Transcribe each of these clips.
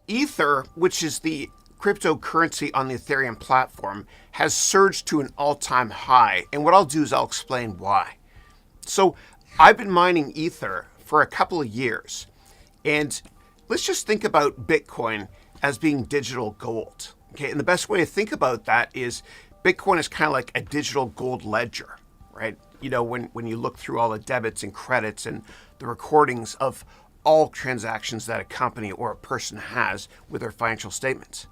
Ether, which is the cryptocurrency on the Ethereum platform, has surged to an all-time high. And what I'll do is I'll explain why. So I've been mining Ether for a couple of years. And let's just think about Bitcoin as being digital gold. Okay, and the best way to think about that is Bitcoin is kind of like a digital gold ledger, right? You know, when you look through all the debits and credits and the recordings of all transactions that a company or a person has with their financial statements.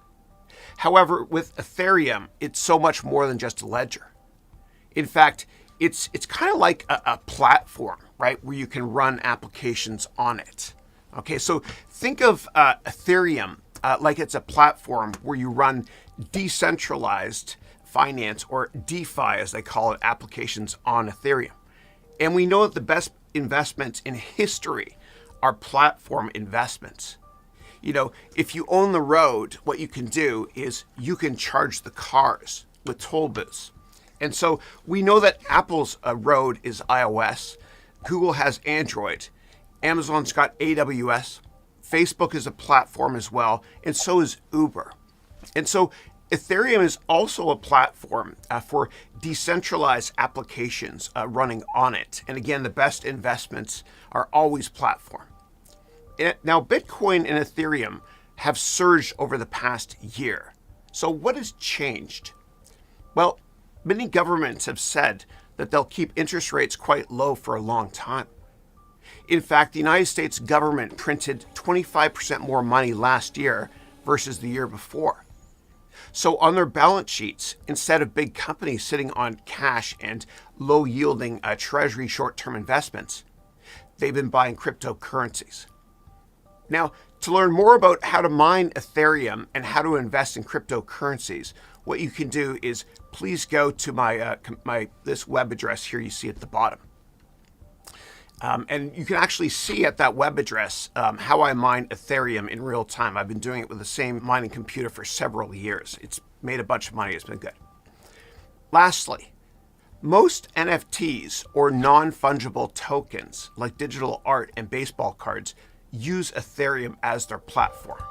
However, with Ethereum, it's so much more than just a ledger. In fact, it's kind of like a platform, right, where you can run applications on it. Okay, so think of Ethereum like it's a platform where you run decentralized finance, or DeFi as they call it, applications on Ethereum. And we know that the best investments in history are platform investments. You know, if you own the road, what you can do is you can charge the cars with toll booths. And so we know that Apple's road is iOS, Google has Android, Amazon's got AWS, Facebook is a platform as well, and so is Uber. And so Ethereum is also a platform for decentralized applications running on it. And again, the best investments are always platform. Now, Bitcoin and Ethereum have surged over the past year. So what has changed? Well, many governments have said that they'll keep interest rates quite low for a long time. In fact, the United States government printed 25% more money last year versus the year before. So on their balance sheets, instead of big companies sitting on cash and low-yielding treasury short-term investments, they've been buying cryptocurrencies. Now, to learn more about how to mine Ethereum and how to invest in cryptocurrencies, what you can do is please go to this web address here you see at the bottom. And you can actually see at that web address how I mine Ethereum in real time. I've been doing it with the same mining computer for several years. It's made a bunch of money. It's been good. Lastly, most NFTs, or non-fungible tokens like digital art and baseball cards, use Ethereum as their platform.